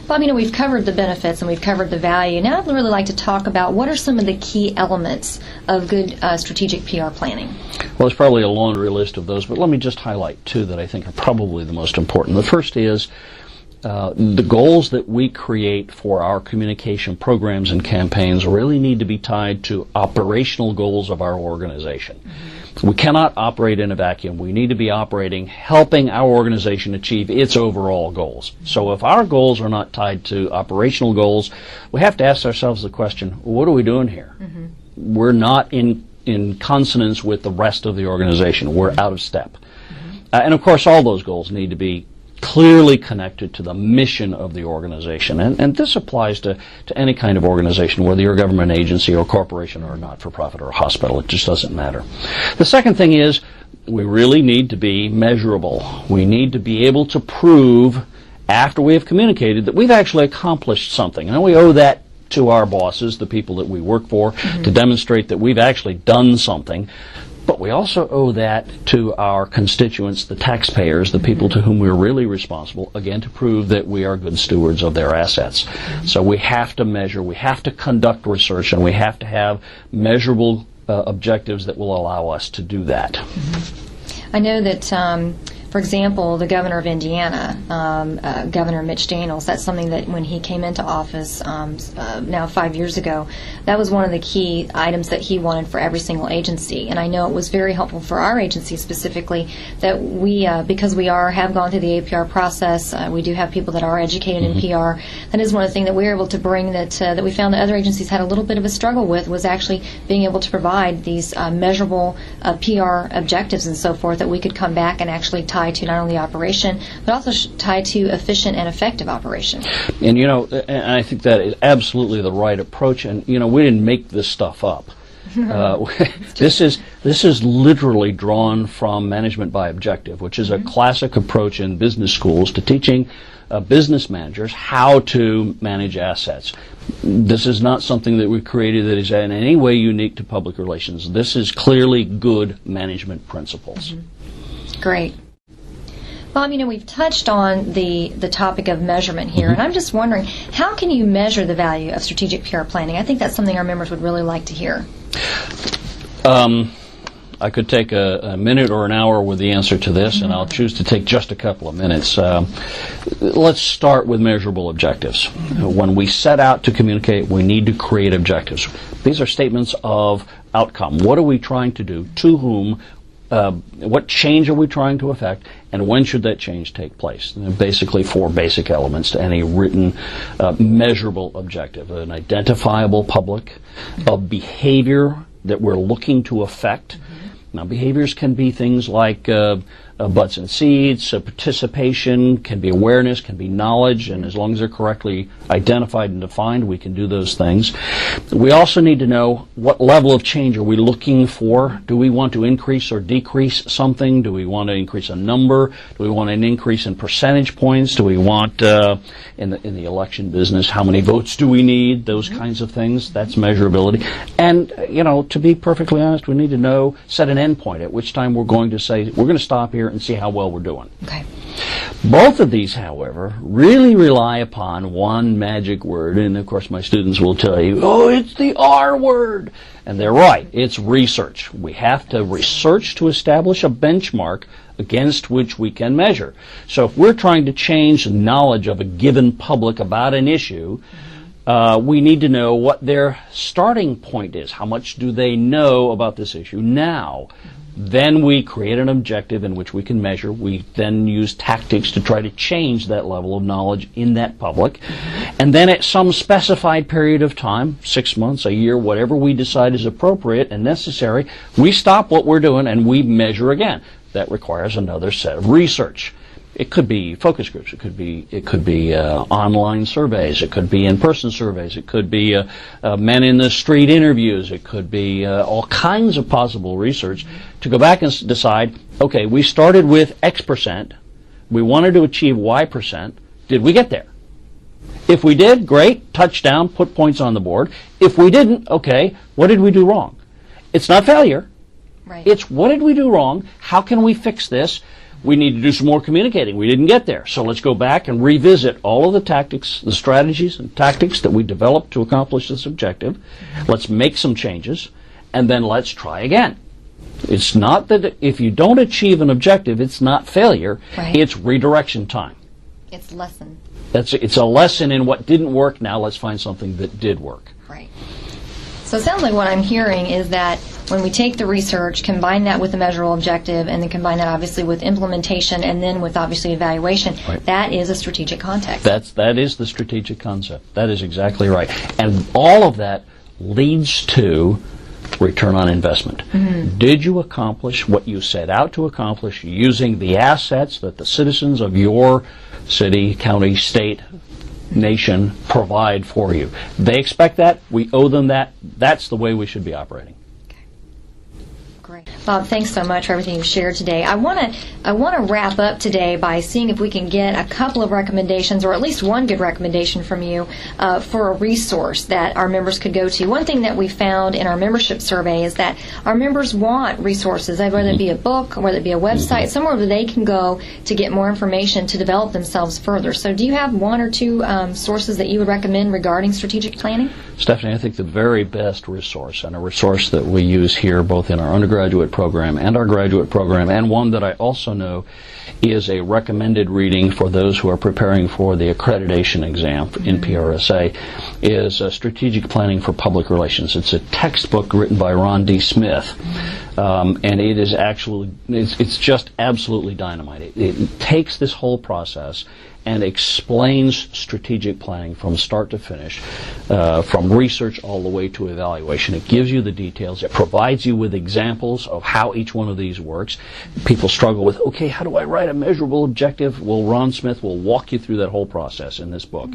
Bob, we've covered the benefits and we've covered the value. Now I'd really like to talk about what are some of the key elements of good strategic PR planning. Well, there's probably a laundry list of those, but let me just highlight two that I think are probably the most important. The first is the goals that we create for our communication programs and campaigns really need to be tied to operational goals of our organization. Mm-hmm. We cannot operate in a vacuum. We need to be operating, helping our organization achieve its overall goals. So if our goals are not tied to operational goals, we have to ask ourselves the question, what are we doing here? Mm-hmm. We're not in consonance with the rest of the organization. We're out of step. Mm-hmm. And of course, all those goals need to be clearly connected to the mission of the organization. And this applies to any kind of organization, whether you're a government agency or a corporation or a not-for-profit or a hospital. It just doesn't matter. The second thing is we really need to be measurable. We need to be able to prove after we have communicated that we've actually accomplished something. And we owe that to our bosses, the people that we work for, to demonstrate that we've actually done something. But we also owe that to our constituents, the taxpayers, the people to whom we're really responsible, again, to prove that we are good stewards of their assets. So we have to measure, we have to conduct research, and we have to have measurable objectives that will allow us to do that. I know that, for example, the governor of Indiana, Governor Mitch Daniels, that's something that when he came into office now 5 years ago, that was one of the key items that he wanted for every single agency. And I know it was very helpful for our agency specifically that we, because we have gone through the APR process, we do have people that are educated in PR. That is one of the things that we were able to bring that we found that other agencies had a little bit of a struggle with, was actually being able to provide these measurable PR objectives and so forth that we could come back and actually tie to not only operation, but also tie to efficient and effective operation. And and I think that is absolutely the right approach. And we didn't make this stuff up. This is literally drawn from Management by Objective, which is a classic approach in business schools to teaching business managers how to manage assets. This is not something that we created that is in any way unique to public relations. This is clearly good management principles. Great. Bob, we've touched on the topic of measurement here, and I'm just wondering, how can you measure the value of strategic PR planning? I think that's something our members would really like to hear. I could take a minute or an hour with the answer to this, and I'll choose to take just a couple of minutes. Let's start with measurable objectives. When we set out to communicate, we need to create objectives. These are statements of outcome. What are we trying to do? To whom? What change are we trying to effect, and when should that change take place? And basically 4 basic elements to any written measurable objective: an identifiable public, a behavior that we're looking to affect. Now, behaviors can be things like butts and seats, participation, can be awareness, can be knowledge, and as long as they're correctly identified and defined, we can do those things. We also need to know what level of change are we looking for. Do we want to increase or decrease something? Do we want to increase a number? Do we want an increase in percentage points? Do we want, in the election business, how many votes do we need? Those kinds of things. That's measurability. And, to be perfectly honest, we need to set an end point at which time we're going to say, we're going to stop here and see how well we're doing. Okay. Both of these, however, really rely upon one magic word, and of course my students will tell you, oh, it's the R word. And they're right. It's research. We have to research to establish a benchmark against which we can measure. So if we're trying to change the knowledge of a given public about an issue, we need to know what their starting point is. How much do they know about this issue now? Then we create an objective in which we can measure. We then use tactics to try to change that level of knowledge in that public. And then at some specified period of time, 6 months, a year, whatever we decide is appropriate and necessary, we stop what we're doing and we measure again. That requires another set of research. It could be focus groups. It could be online surveys. It could be in-person surveys. It could be men in the street interviews. It could be all kinds of possible research to go back and decide, okay, we started with X percent. We wanted to achieve Y percent. Did we get there? If we did, great, touchdown, put points on the board. If we didn't, okay, what did we do wrong? It's not failure. Right. It's what did we do wrong? How can we fix this? we need to do some more communicating. We didn't get there. So let's go back and revisit all of the tactics, the strategies and tactics that we developed to accomplish this objective. Let's make some changes, and then let's try again. It's not that if you don't achieve an objective, it's not failure. Right. It's redirection time. It's lesson. It's a lesson in what didn't work. Now let's find something that did work. Right. So it sounds like what I'm hearing is that when we take the research, combine that with the measurable objective, and then combine that obviously with implementation and then with obviously evaluation, right, that is a strategic context. That is the strategic concept. That is exactly right. And all of that leads to return on investment. Mm-hmm. Did you accomplish what you set out to accomplish using the assets that the citizens of your city, county, state, nation provide for you? They expect that. We owe them that. That's the way we should be operating. Great. Bob, thanks so much for everything you've shared today. I want to wrap up today by seeing if we can get a couple of recommendations, or at least one good recommendation from you for a resource that our members could go to. One thing that we found in our membership survey is that our members want resources, whether it be a book, whether it be a website, somewhere where they can go to get more information to develop themselves further. So do you have one or two sources that you would recommend regarding strategic planning? Stephanie, I think the very best resource, and a resource that we use here both in our undergraduate program and our graduate program, and one that I also know is a recommended reading for those who are preparing for the accreditation exam in PRSA, is Strategic Planning for Public Relations. It's a textbook written by Ron D. Smith, and it is actually, it's just absolutely dynamite. It takes this whole process and explains strategic planning from start to finish, from research all the way to evaluation. It gives you the details. It provides you with examples of how each one of these works. People struggle with, okay, how do I write a measurable objective? Well, Ron Smith will walk you through that whole process in this book.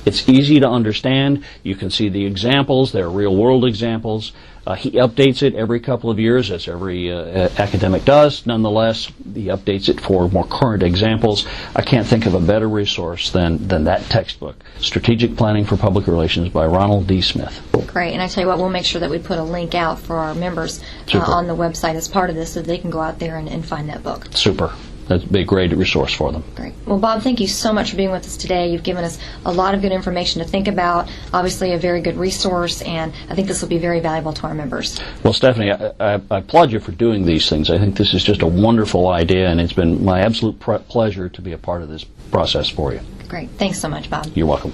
It's easy to understand. You can see the examples. They're real-world examples. He updates it every couple of years, as every academic does. Nonetheless, he updates it for more current examples. I can't think of a better resource than that textbook, Strategic Planning for Public Relations by Ronald D. Smith. Great. And I tell you what, we'll make sure that we put a link out for our members on the website as part of this so they can go out there and find that book. Super. That'd be a great resource for them. Great. Well, Bob, thank you so much for being with us today. You've given us a lot of good information to think about, obviously a very good resource, and I think this will be very valuable to our members. Well, Stephanie, I applaud you for doing these things. I think this is just a wonderful idea, and it's been my absolute pleasure to be a part of this process for you. Great. Thanks so much, Bob. You're welcome.